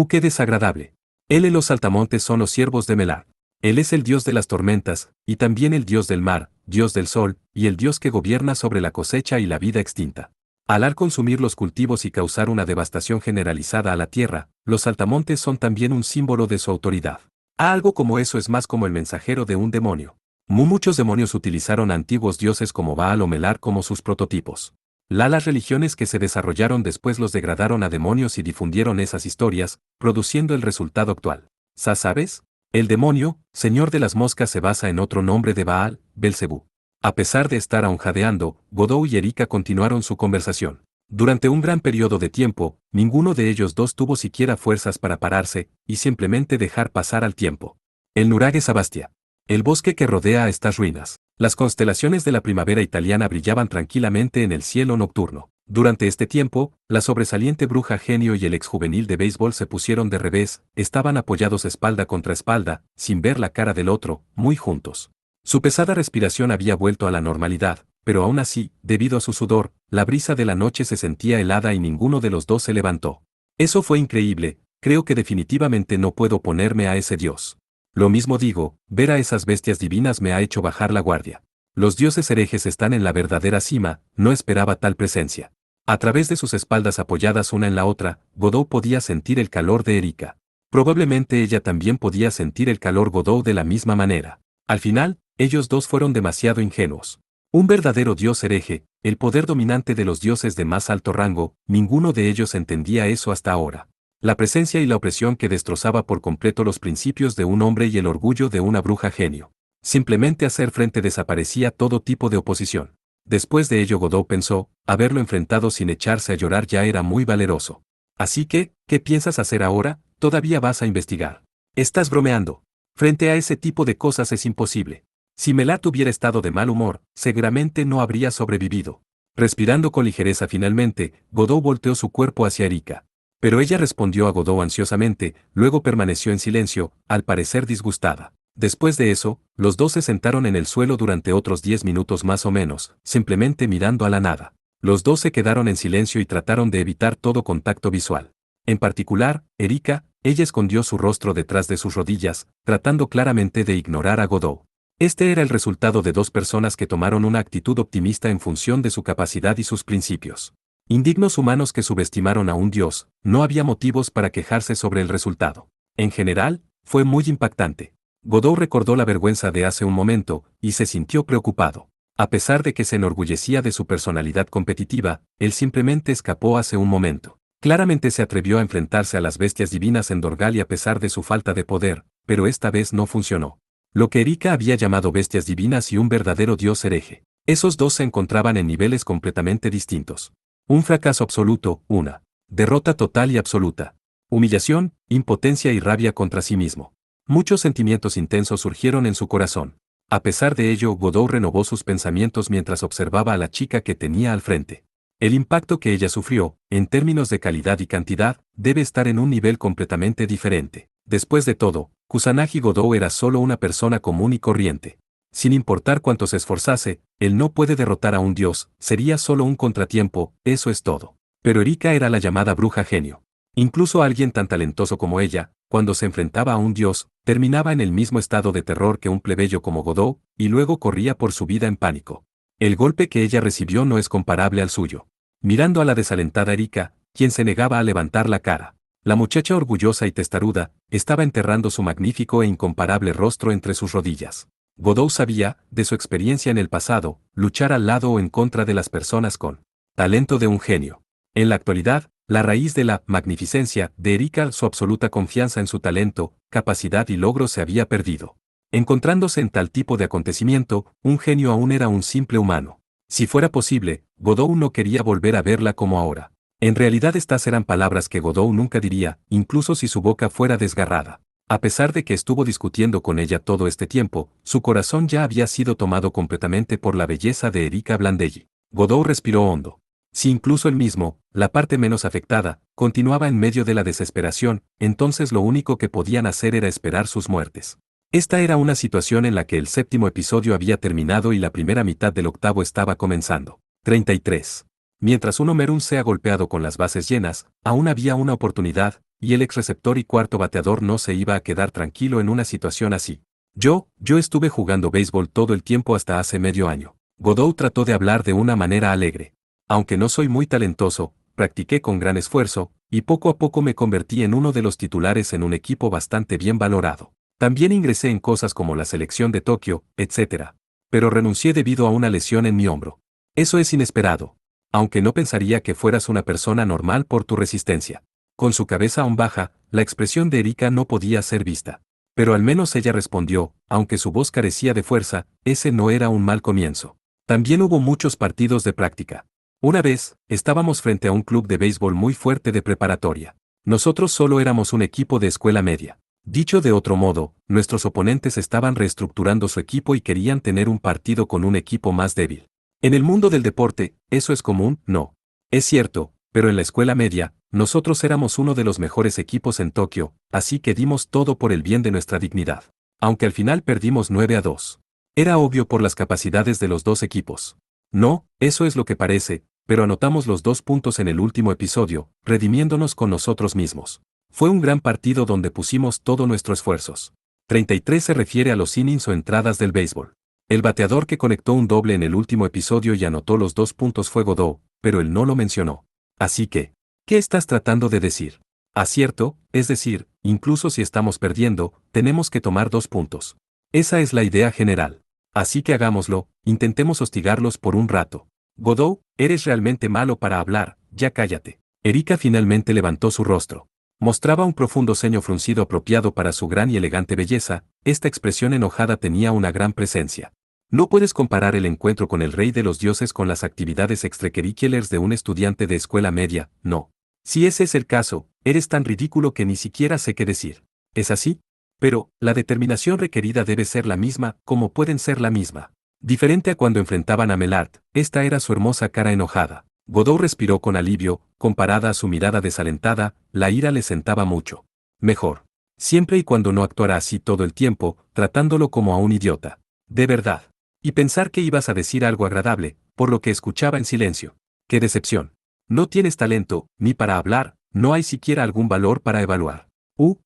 Qué desagradable. Él y los saltamontes son los siervos de Melard. Él es el dios de las tormentas, y también el dios del mar, dios del sol, y el dios que gobierna sobre la cosecha y la vida extinta. Al consumir los cultivos y causar una devastación generalizada a la tierra, los saltamontes son también un símbolo de su autoridad. Algo como eso es más como el mensajero de un demonio. Muchos demonios utilizaron a antiguos dioses como Baal o Melard como sus prototipos. Las religiones que se desarrollaron después los degradaron a demonios y difundieron esas historias, produciendo el resultado actual. ¿Sabes? El demonio, señor de las moscas, se basa en otro nombre de Baal, Belcebú. A pesar de estar aún jadeando, Godot y Erika continuaron su conversación. Durante un gran periodo de tiempo, ninguno de ellos dos tuvo siquiera fuerzas para pararse, y simplemente dejar pasar al tiempo. El nuraghe Sabastia. El bosque que rodea a estas ruinas. Las constelaciones de la primavera italiana brillaban tranquilamente en el cielo nocturno. Durante este tiempo, la sobresaliente bruja genio y el exjuvenil de béisbol se pusieron de revés, estaban apoyados espalda contra espalda, sin ver la cara del otro, muy juntos. Su pesada respiración había vuelto a la normalidad, pero aún así, debido a su sudor, la brisa de la noche se sentía helada y ninguno de los dos se levantó. Eso fue increíble, creo que definitivamente no puedo oponerme a ese dios. Lo mismo digo, ver a esas bestias divinas me ha hecho bajar la guardia. Los dioses herejes están en la verdadera cima, no esperaba tal presencia. A través de sus espaldas apoyadas una en la otra, Godot podía sentir el calor de Erika. Probablemente ella también podía sentir el calor Godot de la misma manera. Al final, ellos dos fueron demasiado ingenuos. Un verdadero dios hereje, el poder dominante de los dioses de más alto rango, ninguno de ellos entendía eso hasta ahora. La presencia y la opresión que destrozaba por completo los principios de un hombre y el orgullo de una bruja genio. Simplemente hacer frente desaparecía todo tipo de oposición. Después de ello Godot pensó, haberlo enfrentado sin echarse a llorar ya era muy valeroso. Así que, ¿qué piensas hacer ahora? Todavía vas a investigar. Estás bromeando. Frente a ese tipo de cosas es imposible. Si Melard hubiera estado de mal humor, seguramente no habría sobrevivido. Respirando con ligereza finalmente, Godot volteó su cuerpo hacia Erika. Pero ella respondió a Godot ansiosamente, luego permaneció en silencio, al parecer disgustada. Después de eso, los dos se sentaron en el suelo durante otros 10 minutos más o menos, simplemente mirando a la nada. Los dos se quedaron en silencio y trataron de evitar todo contacto visual. En particular, Erika, ella escondió su rostro detrás de sus rodillas, tratando claramente de ignorar a Godot. Este era el resultado de dos personas que tomaron una actitud optimista en función de su capacidad y sus principios. Indignos humanos que subestimaron a un dios, no había motivos para quejarse sobre el resultado. En general, fue muy impactante. Godot recordó la vergüenza de hace un momento, y se sintió preocupado. A pesar de que se enorgullecía de su personalidad competitiva, él simplemente escapó hace un momento. Claramente se atrevió a enfrentarse a las bestias divinas en Dorgalia a pesar de su falta de poder, pero esta vez no funcionó. Lo que Erika había llamado bestias divinas y un verdadero dios hereje. Esos dos se encontraban en niveles completamente distintos. Un fracaso absoluto, una derrota total y absoluta. Humillación, impotencia y rabia contra sí mismo. Muchos sentimientos intensos surgieron en su corazón. A pesar de ello, Godot renovó sus pensamientos mientras observaba a la chica que tenía al frente. El impacto que ella sufrió, en términos de calidad y cantidad, debe estar en un nivel completamente diferente. Después de todo, Kusanagi Godot era solo una persona común y corriente. Sin importar cuánto se esforzase, él no puede derrotar a un dios, sería solo un contratiempo, eso es todo. Pero Erika era la llamada bruja genio. Incluso alguien tan talentoso como ella, cuando se enfrentaba a un dios, terminaba en el mismo estado de terror que un plebeyo como Godot, y luego corría por su vida en pánico. El golpe que ella recibió no es comparable al suyo. Mirando a la desalentada Erika, quien se negaba a levantar la cara. La muchacha orgullosa y testaruda, estaba enterrando su magnífico e incomparable rostro entre sus rodillas. Godot sabía, de su experiencia en el pasado, luchar al lado o en contra de las personas con talento de un genio. En la actualidad, la raíz de la magnificencia de Erika, su absoluta confianza en su talento, capacidad y logro se había perdido. Encontrándose en tal tipo de acontecimiento, un genio aún era un simple humano. Si fuera posible, Godot no quería volver a verla como ahora. En realidad estas eran palabras que Godot nunca diría, incluso si su boca fuera desgarrada. A pesar de que estuvo discutiendo con ella todo este tiempo, su corazón ya había sido tomado completamente por la belleza de Erika Blandelli. Godot respiró hondo. Si incluso él mismo, la parte menos afectada, continuaba en medio de la desesperación, entonces lo único que podían hacer era esperar sus muertes. Esta era una situación en la que el séptimo episodio había terminado y la primera mitad del octavo estaba comenzando. 33. Mientras un Homerun sea golpeado con las bases llenas, aún había una oportunidad, y el ex receptor y cuarto bateador no se iba a quedar tranquilo en una situación así. Yo estuve jugando béisbol todo el tiempo hasta hace medio año. Godot trató de hablar de una manera alegre. Aunque no soy muy talentoso, practiqué con gran esfuerzo, y poco a poco me convertí en uno de los titulares en un equipo bastante bien valorado. También ingresé en cosas como la selección de Tokio, etc. Pero renuncié debido a una lesión en mi hombro. Eso es inesperado. Aunque no pensaría que fueras una persona normal por tu resistencia. Con su cabeza aún baja, la expresión de Erika no podía ser vista. Pero al menos ella respondió, aunque su voz carecía de fuerza, ese no era un mal comienzo. También hubo muchos partidos de práctica. Una vez, estábamos frente a un club de béisbol muy fuerte de preparatoria. Nosotros solo éramos un equipo de escuela media. Dicho de otro modo, nuestros oponentes estaban reestructurando su equipo y querían tener un partido con un equipo más débil. En el mundo del deporte, ¿eso es común? No. Es cierto, pero en la escuela media, nosotros éramos uno de los mejores equipos en Tokio, así que dimos todo por el bien de nuestra dignidad. Aunque al final perdimos 9-2. Era obvio por las capacidades de los dos equipos. No, eso es lo que parece, pero anotamos los 2 puntos en el último episodio, redimiéndonos con nosotros mismos. Fue un gran partido donde pusimos todo nuestro esfuerzos. 33 se refiere a los innings o entradas del béisbol. El bateador que conectó un doble en el último episodio y anotó los 2 puntos fue Godot, pero él no lo mencionó. Así que, ¿qué estás tratando de decir? Acierto, es decir, incluso si estamos perdiendo, tenemos que tomar 2 puntos. Esa es la idea general. Así que hagámoslo, intentemos hostigarlos por un rato. Godot, eres realmente malo para hablar, ya cállate. Erika finalmente levantó su rostro. Mostraba un profundo ceño fruncido apropiado para su gran y elegante belleza, esta expresión enojada tenía una gran presencia. No puedes comparar el encuentro con el rey de los dioses con las actividades extracurriculares de un estudiante de escuela media, no. Si ese es el caso, eres tan ridículo que ni siquiera sé qué decir. ¿Es así? Pero, la determinación requerida debe ser la misma, como pueden ser la misma. Diferente a cuando enfrentaban a Melart, esta era su hermosa cara enojada. Godot respiró con alivio, comparada a su mirada desalentada, la ira le sentaba mucho. Mejor. Siempre y cuando no actuara así todo el tiempo, tratándolo como a un idiota. De verdad. Y pensar que ibas a decir algo agradable, por lo que escuchaba en silencio. ¡Qué decepción! No tienes talento, ni para hablar, no hay siquiera algún valor para evaluar.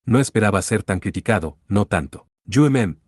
No esperaba ser tan criticado, no tanto.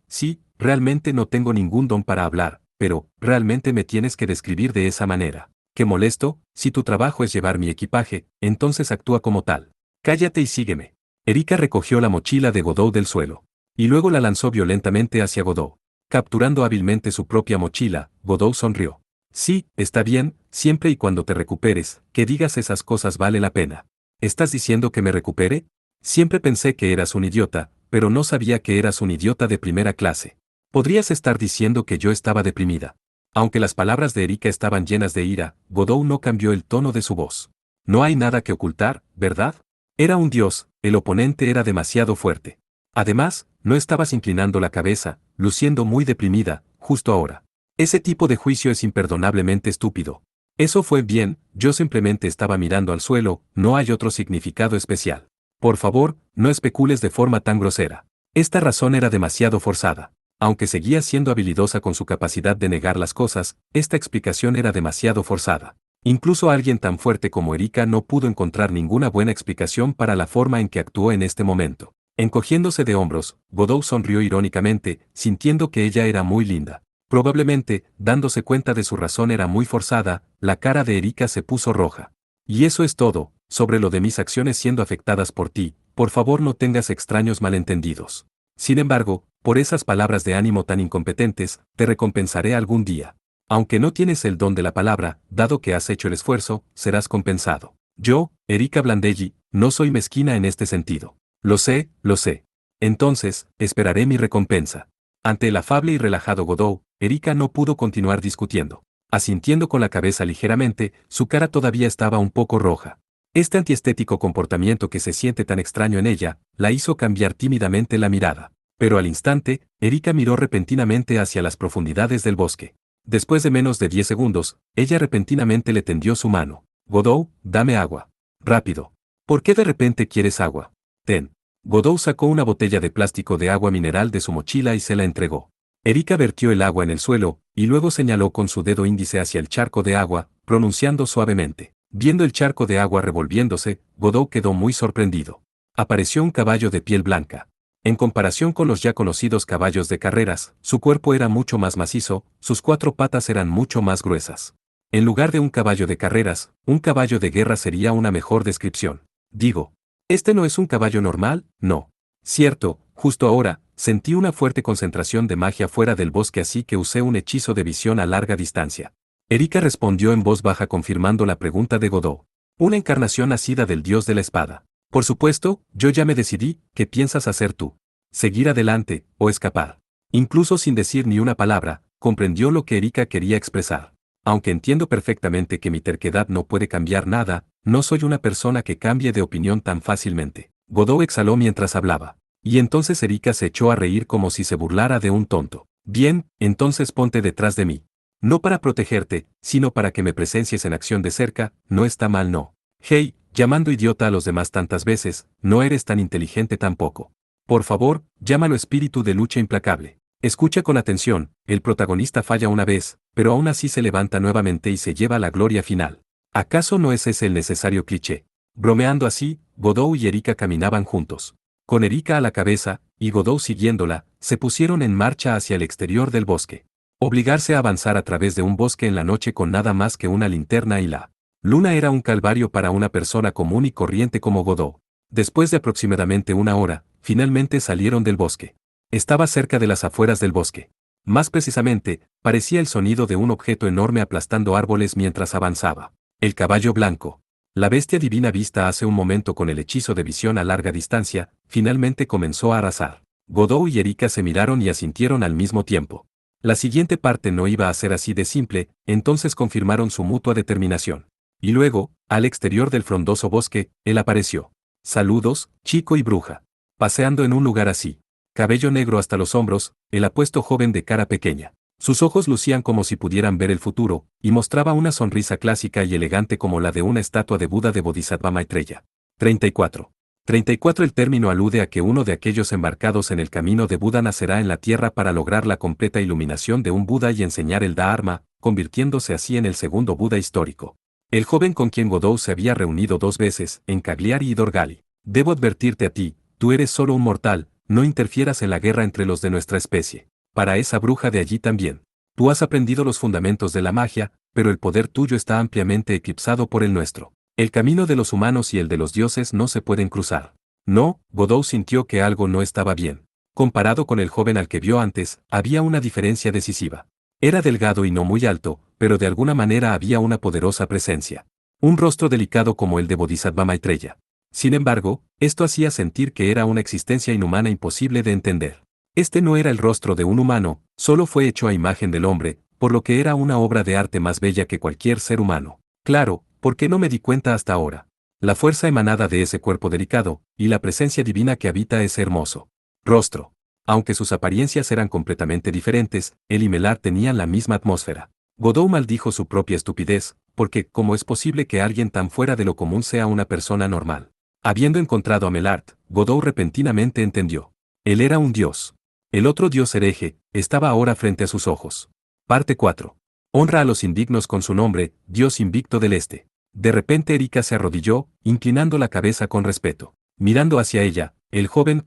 Sí, realmente no tengo ningún don para hablar, pero, realmente me tienes que describir de esa manera. Qué molesto, si tu trabajo es llevar mi equipaje, entonces actúa como tal. Cállate y sígueme. Erika recogió la mochila de Godot del suelo. Y luego la lanzó violentamente hacia Godot. Capturando hábilmente su propia mochila, Godot sonrió. Sí, está bien, siempre y cuando te recuperes, que digas esas cosas vale la pena. ¿Estás diciendo que me recupere? Siempre pensé que eras un idiota, pero no sabía que eras un idiota de primera clase. Podrías estar diciendo que yo estaba deprimida. Aunque las palabras de Erika estaban llenas de ira, Godot no cambió el tono de su voz. No hay nada que ocultar, ¿verdad? Era un dios, el oponente era demasiado fuerte. Además, no estabas inclinando la cabeza, luciendo muy deprimida, justo ahora. Ese tipo de juicio es imperdonablemente estúpido. Eso fue bien, yo simplemente estaba mirando al suelo, no hay otro significado especial. Por favor, no especules de forma tan grosera. Esta razón era demasiado forzada. Aunque seguía siendo habilidosa con su capacidad de negar las cosas, esta explicación era demasiado forzada. Incluso alguien tan fuerte como Erika no pudo encontrar ninguna buena explicación para la forma en que actuó en este momento. Encogiéndose de hombros, Godot sonrió irónicamente, sintiendo que ella era muy linda. Probablemente, dándose cuenta de su razón era muy forzada, la cara de Erika se puso roja. Y eso es todo, sobre lo de mis acciones siendo afectadas por ti, por favor no tengas extraños malentendidos. Sin embargo, por esas palabras de ánimo tan incompetentes, te recompensaré algún día. Aunque no tienes el don de la palabra, dado que has hecho el esfuerzo, serás compensado. Yo, Erika Blandelli, no soy mezquina en este sentido. Lo sé, lo sé. Entonces, esperaré mi recompensa. Ante el afable y relajado Godot, Erika no pudo continuar discutiendo. Asintiendo con la cabeza ligeramente, su cara todavía estaba un poco roja. Este antiestético comportamiento que se siente tan extraño en ella, la hizo cambiar tímidamente la mirada. Pero al instante, Erika miró repentinamente hacia las profundidades del bosque. Después de menos de 10 segundos, ella repentinamente le tendió su mano. Godot, dame agua. Rápido. ¿Por qué de repente quieres agua? Ten. Godot sacó una botella de plástico de agua mineral de su mochila y se la entregó. Erika vertió el agua en el suelo, y luego señaló con su dedo índice hacia el charco de agua, pronunciando suavemente. Viendo el charco de agua revolviéndose, Godot quedó muy sorprendido. Apareció un caballo de piel blanca. En comparación con los ya conocidos caballos de carreras, su cuerpo era mucho más macizo, sus 4 patas eran mucho más gruesas. En lugar de un caballo de carreras, un caballo de guerra sería una mejor descripción. Digo, este no es un caballo normal, no. Cierto, justo ahora, sentí una fuerte concentración de magia fuera del bosque así que usé un hechizo de visión a larga distancia. Erika respondió en voz baja confirmando la pregunta de Godot. Una encarnación nacida del dios de la espada. Por supuesto, yo ya me decidí, ¿qué piensas hacer tú? Seguir adelante, o escapar. Incluso sin decir ni una palabra, comprendió lo que Erika quería expresar. Aunque entiendo perfectamente que mi terquedad no puede cambiar nada, no soy una persona que cambie de opinión tan fácilmente. Godot exhaló mientras hablaba. Y entonces Erika se echó a reír como si se burlara de un tonto. Bien, entonces ponte detrás de mí. No para protegerte, sino para que me presencies en acción de cerca, no está mal no. Hey, llamando idiota a los demás tantas veces, no eres tan inteligente tampoco. Por favor, llámalo espíritu de lucha implacable. Escucha con atención, el protagonista falla una vez, pero aún así se levanta nuevamente y se lleva la gloria final. ¿Acaso no es ese el necesario cliché? Bromeando así, Godot y Erika caminaban juntos. Con Erika a la cabeza, y Godot siguiéndola, se pusieron en marcha hacia el exterior del bosque. Obligarse a avanzar a través de un bosque en la noche con nada más que una linterna y la luna era un calvario para una persona común y corriente como Godot. Después de aproximadamente una hora, finalmente salieron del bosque. Estaba cerca de las afueras del bosque. Más precisamente, parecía el sonido de un objeto enorme aplastando árboles mientras avanzaba. El caballo blanco. La bestia divina vista hace un momento con el hechizo de visión a larga distancia, finalmente comenzó a arrasar. Godot y Erika se miraron y asintieron al mismo tiempo. La siguiente parte no iba a ser así de simple, entonces confirmaron su mutua determinación. Y luego, al exterior del frondoso bosque, él apareció. Saludos, chico y bruja. Paseando en un lugar así. Cabello negro hasta los hombros, el apuesto joven de cara pequeña. Sus ojos lucían como si pudieran ver el futuro, y mostraba una sonrisa clásica y elegante como la de una estatua de Buda de Bodhisattva Maitreya. 34. 34 El término alude a que uno de aquellos embarcados en el camino de Buda nacerá en la tierra para lograr la completa iluminación de un Buda y enseñar el Dharma, convirtiéndose así en el segundo Buda histórico. El joven con quien Godou se había reunido 2 veces, en Cagliari y Dorgali. Debo advertirte a ti, tú eres solo un mortal, no interfieras en la guerra entre los de nuestra especie. Para esa bruja de allí también. Tú has aprendido los fundamentos de la magia, pero el poder tuyo está ampliamente eclipsado por el nuestro. El camino de los humanos y el de los dioses no se pueden cruzar. No, Godou sintió que algo no estaba bien. Comparado con el joven al que vio antes, había una diferencia decisiva. Era delgado y no muy alto, pero de alguna manera había una poderosa presencia. Un rostro delicado como el de Bodhisattva Maitreya. Sin embargo, esto hacía sentir que era una existencia inhumana imposible de entender. Este no era el rostro de un humano, solo fue hecho a imagen del hombre, por lo que era una obra de arte más bella que cualquier ser humano. Claro, ¿por qué no me di cuenta hasta ahora? La fuerza emanada de ese cuerpo delicado, y la presencia divina que habita ese hermoso rostro. Aunque sus apariencias eran completamente diferentes, él y Melart tenían la misma atmósfera. Godou maldijo su propia estupidez, porque ¿cómo es posible que alguien tan fuera de lo común sea una persona normal? Habiendo encontrado a Melart, Godou repentinamente entendió. Él era un dios. El otro dios hereje estaba ahora frente a sus ojos. Parte 4. Honra a los indignos con su nombre, Dios invicto del Este. De repente Erika se arrodilló, inclinando la cabeza con respeto. Mirando hacia ella, el joven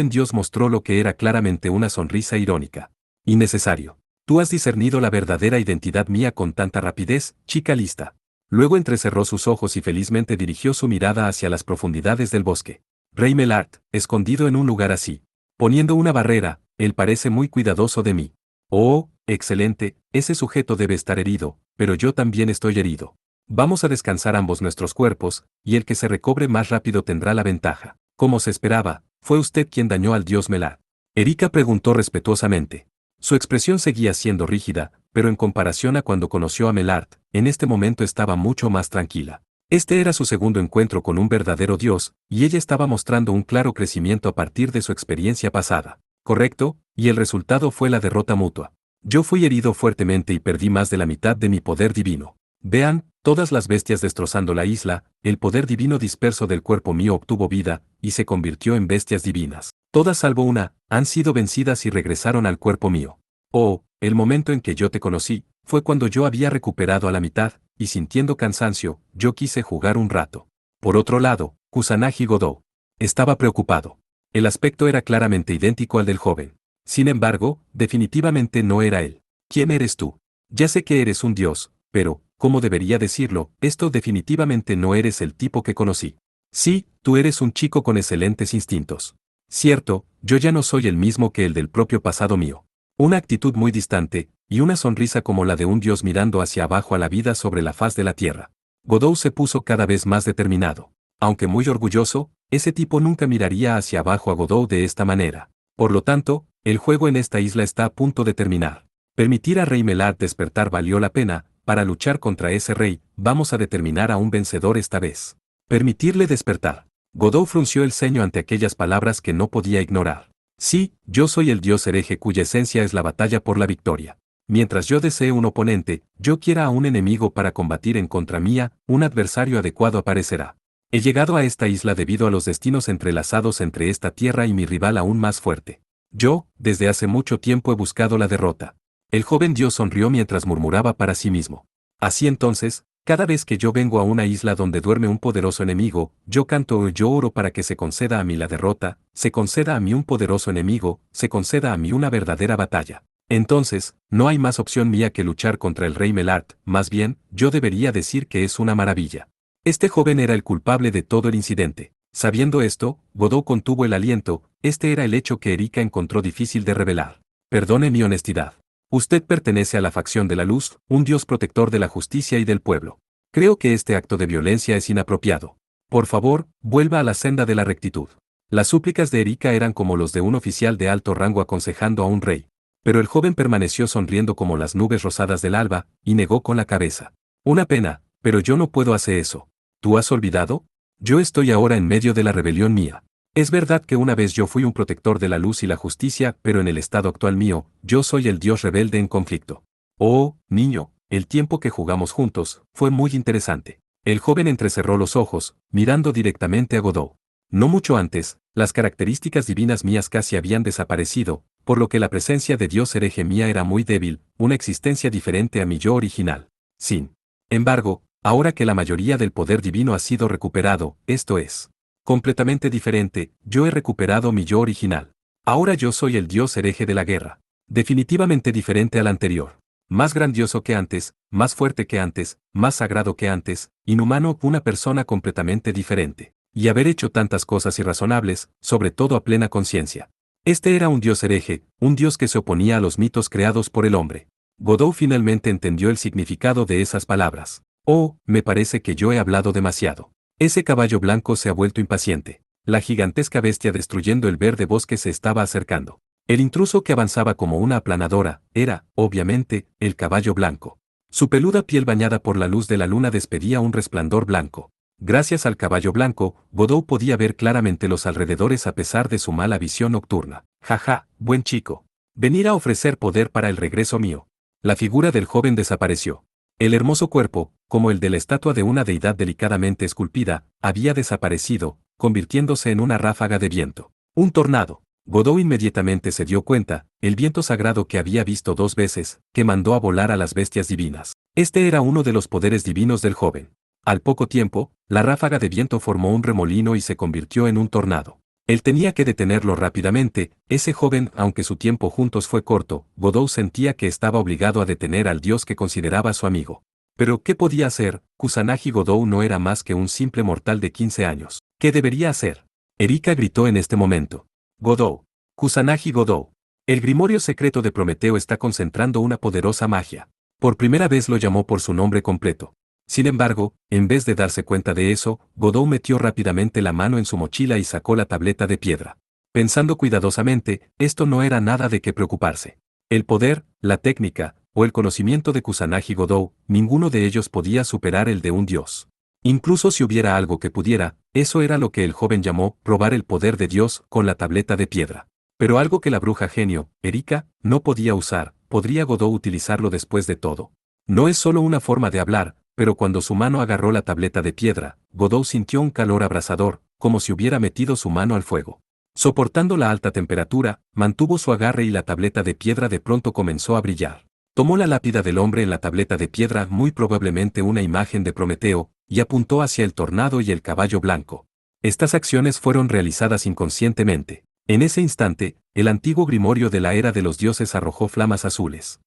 Dios mostró lo que era claramente una sonrisa irónica. Innecesario. Tú has discernido la verdadera identidad mía con tanta rapidez, chica lista. Luego entrecerró sus ojos y felizmente dirigió su mirada hacia las profundidades del bosque. Rey Melart, escondido en un lugar así. Poniendo una barrera, él parece muy cuidadoso de mí. Oh, excelente, ese sujeto debe estar herido, pero yo también estoy herido. Vamos a descansar ambos nuestros cuerpos, y el que se recobre más rápido tendrá la ventaja. Como se esperaba, fue usted quien dañó al dios Melart. Erika preguntó respetuosamente. Su expresión seguía siendo rígida, pero en comparación a cuando conoció a Melart, en este momento estaba mucho más tranquila. Este era su segundo encuentro con un verdadero dios, y ella estaba mostrando un claro crecimiento a partir de su experiencia pasada. Correcto, y el resultado fue la derrota mutua. Yo fui herido fuertemente y perdí más de la mitad de mi poder divino. Vean, todas las bestias destrozando la isla, el poder divino disperso del cuerpo mío obtuvo vida, y se convirtió en bestias divinas. Todas salvo una, han sido vencidas y regresaron al cuerpo mío. Oh, el momento en que yo te conocí, fue cuando yo había recuperado a la mitad, y sintiendo cansancio, yo quise jugar un rato. Por otro lado, Kusanagi Godou estaba preocupado. El aspecto era claramente idéntico al del joven. Sin embargo, definitivamente no era él. ¿Quién eres tú? Ya sé que eres un dios, pero, ¿cómo debería decirlo? Esto definitivamente no eres el tipo que conocí. Sí, tú eres un chico con excelentes instintos. Cierto, yo ya no soy el mismo que el del propio pasado mío. Una actitud muy distante, y una sonrisa como la de un dios mirando hacia abajo a la vida sobre la faz de la tierra. Godou se puso cada vez más determinado. Aunque muy orgulloso, ese tipo nunca miraría hacia abajo a Godou de esta manera. Por lo tanto, el juego en esta isla está a punto de terminar. Permitir a Rey Melart despertar valió la pena. Para luchar contra ese rey, vamos a determinar a un vencedor esta vez. Permitirle despertar. Godou frunció el ceño ante aquellas palabras que no podía ignorar. Sí, yo soy el dios hereje cuya esencia es la batalla por la victoria. Mientras yo desee un oponente, yo quiera a un enemigo para combatir en contra mía, un adversario adecuado aparecerá. He llegado a esta isla debido a los destinos entrelazados entre esta tierra y mi rival aún más fuerte. Yo, desde hace mucho tiempo he buscado la derrota. El joven dios sonrió mientras murmuraba para sí mismo. Así entonces, cada vez que yo vengo a una isla donde duerme un poderoso enemigo, yo canto o yo oro para que se conceda a mí la derrota, se conceda a mí un poderoso enemigo, se conceda a mí una verdadera batalla. Entonces, no hay más opción mía que luchar contra el rey Melart, más bien, yo debería decir que es una maravilla. Este joven era el culpable de todo el incidente. Sabiendo esto, Godou contuvo el aliento, este era el hecho que Erika encontró difícil de revelar. Perdone mi honestidad. Usted pertenece a la facción de la luz, un dios protector de la justicia y del pueblo. Creo que este acto de violencia es inapropiado. Por favor, vuelva a la senda de la rectitud. Las súplicas de Erika eran como los de un oficial de alto rango aconsejando a un rey. Pero el joven permaneció sonriendo como las nubes rosadas del alba, y negó con la cabeza. Una pena, pero yo no puedo hacer eso. ¿Tú has olvidado? Yo estoy ahora en medio de la rebelión mía. Es verdad que una vez yo fui un protector de la luz y la justicia, pero en el estado actual mío, yo soy el dios rebelde en conflicto. Oh, niño, el tiempo que jugamos juntos, fue muy interesante. El joven entrecerró los ojos, mirando directamente a Godot. No mucho antes, las características divinas mías casi habían desaparecido, por lo que la presencia de Dios hereje mía era muy débil, una existencia diferente a mi yo original. Sin embargo, ahora que la mayoría del poder divino ha sido recuperado, esto es completamente diferente, yo he recuperado mi yo original. Ahora yo soy el Dios hereje de la guerra. Definitivamente diferente al anterior. Más grandioso que antes, más fuerte que antes, más sagrado que antes, inhumano, una persona completamente diferente. Y haber hecho tantas cosas irrazonables, sobre todo a plena conciencia. Este era un Dios hereje, un Dios que se oponía a los mitos creados por el hombre. Godot finalmente entendió el significado de esas palabras. Oh, me parece que yo he hablado demasiado. Ese caballo blanco se ha vuelto impaciente. La gigantesca bestia destruyendo el verde bosque se estaba acercando. El intruso que avanzaba como una aplanadora, era, obviamente, el caballo blanco. Su peluda piel bañada por la luz de la luna despedía un resplandor blanco. Gracias al caballo blanco, Godot podía ver claramente los alrededores a pesar de su mala visión nocturna. Jaja, buen chico. Venir a ofrecer poder para el regreso mío. La figura del joven desapareció. El hermoso cuerpo, como el de la estatua de una deidad delicadamente esculpida, había desaparecido, convirtiéndose en una ráfaga de viento. Un tornado. Godot inmediatamente se dio cuenta, el viento sagrado que había visto 2 veces, que mandó a volar a las bestias divinas. Este era uno de los poderes divinos del joven. Al poco tiempo, la ráfaga de viento formó un remolino y se convirtió en un tornado. Él tenía que detenerlo rápidamente, ese joven, aunque su tiempo juntos fue corto, Godot sentía que estaba obligado a detener al dios que consideraba su amigo. Pero, ¿qué podía hacer? Kusanagi Godot no era más que un simple mortal de 15 años. ¿Qué debería hacer? Erika gritó en este momento. Godot. Kusanagi Godot. El grimorio secreto de Prometeo está concentrando una poderosa magia. Por primera vez lo llamó por su nombre completo. Sin embargo, en vez de darse cuenta de eso, Godot metió rápidamente la mano en su mochila y sacó la tableta de piedra. Pensando cuidadosamente, esto no era nada de qué preocuparse. El poder, la técnica, o el conocimiento de Kusanagi Godot, ninguno de ellos podía superar el de un dios. Incluso si hubiera algo que pudiera, eso era lo que el joven llamó probar el poder de Dios con la tableta de piedra. Pero algo que la bruja genio, Erika, no podía usar, ¿podría Godot utilizarlo después de todo? No es solo una forma de hablar, pero cuando su mano agarró la tableta de piedra, Godot sintió un calor abrasador, como si hubiera metido su mano al fuego. Soportando la alta temperatura, mantuvo su agarre y la tableta de piedra de pronto comenzó a brillar. Tomó la lápida del hombre en la tableta de piedra, muy probablemente una imagen de Prometeo, y apuntó hacia el tornado y el caballo blanco. Estas acciones fueron realizadas inconscientemente. En ese instante, el antiguo grimorio de la era de los dioses arrojó flamas azules.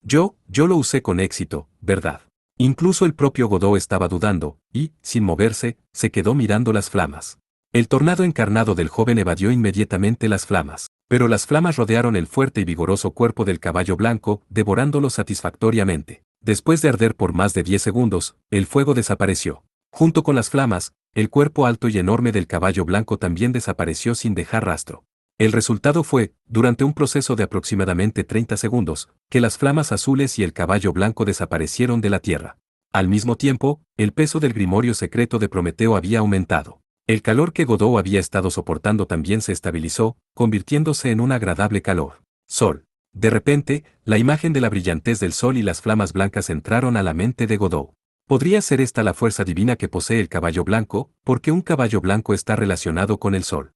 Yo lo usé con éxito, ¿verdad? Incluso el propio Godot estaba dudando, y, sin moverse, se quedó mirando las flamas. El tornado encarnado del joven evadió inmediatamente las flamas, pero las flamas rodearon el fuerte y vigoroso cuerpo del caballo blanco, devorándolo satisfactoriamente. Después de arder por más de 10 segundos, el fuego desapareció. Junto con las flamas, el cuerpo alto y enorme del caballo blanco también desapareció sin dejar rastro. El resultado fue, durante un proceso de aproximadamente 30 segundos, que las flamas azules y el caballo blanco desaparecieron de la tierra. Al mismo tiempo, el peso del grimorio secreto de Prometeo había aumentado. El calor que Godot había estado soportando también se estabilizó, convirtiéndose en un agradable calor. Sol. De repente, la imagen de la brillantez del sol y las flamas blancas entraron a la mente de Godot. ¿Podría ser esta la fuerza divina que posee el caballo blanco? Porque un caballo blanco está relacionado con el sol.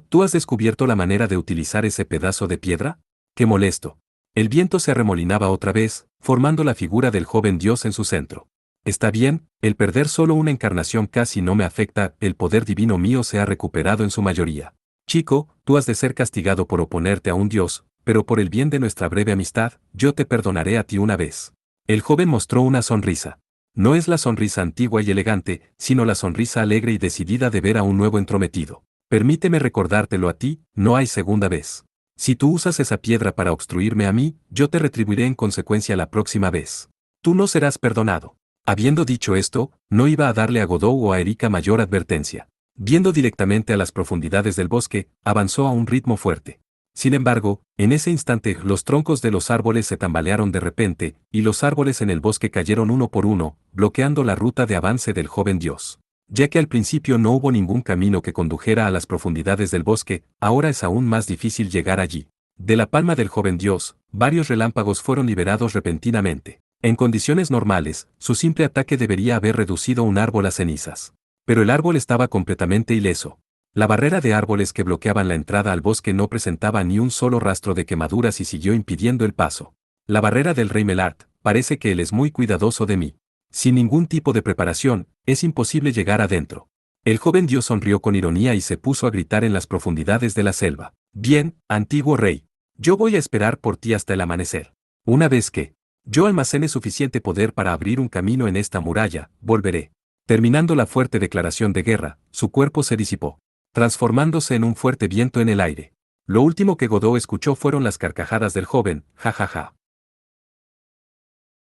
¿Tú has descubierto la manera de utilizar ese pedazo de piedra? ¡Qué molesto! El viento se arremolinaba otra vez, formando la figura del joven dios en su centro. Está bien, el perder solo una encarnación casi no me afecta, el poder divino mío se ha recuperado en su mayoría. Chico, tú has de ser castigado por oponerte a un dios, pero por el bien de nuestra breve amistad, yo te perdonaré a ti una vez. El joven mostró una sonrisa. No es la sonrisa antigua y elegante, sino la sonrisa alegre y decidida de ver a un nuevo entrometido. Permíteme recordártelo a ti, no hay segunda vez. Si tú usas esa piedra para obstruirme a mí, yo te retribuiré en consecuencia la próxima vez. Tú no serás perdonado. Habiendo dicho esto, no iba a darle a Godot o a Erika mayor advertencia. Viendo directamente a las profundidades del bosque, avanzó a un ritmo fuerte. Sin embargo, en ese instante los troncos de los árboles se tambalearon de repente, y los árboles en el bosque cayeron uno por uno, bloqueando la ruta de avance del joven dios. Ya que al principio no hubo ningún camino que condujera a las profundidades del bosque, ahora es aún más difícil llegar allí. De la palma del joven dios, varios relámpagos fueron liberados repentinamente. En condiciones normales, su simple ataque debería haber reducido un árbol a cenizas. Pero el árbol estaba completamente ileso. La barrera de árboles que bloqueaban la entrada al bosque no presentaba ni un solo rastro de quemaduras y siguió impidiendo el paso. La barrera del rey Melart, parece que él es muy cuidadoso de mí. Sin ningún tipo de preparación, es imposible llegar adentro. El joven dios sonrió con ironía y se puso a gritar en las profundidades de la selva. Bien, antiguo rey. Yo voy a esperar por ti hasta el amanecer. Una vez que yo almacene suficiente poder para abrir un camino en esta muralla, volveré. Terminando la fuerte declaración de guerra, su cuerpo se disipó, transformándose en un fuerte viento en el aire. Lo último que Godot escuchó fueron las carcajadas del joven, ja ja ja.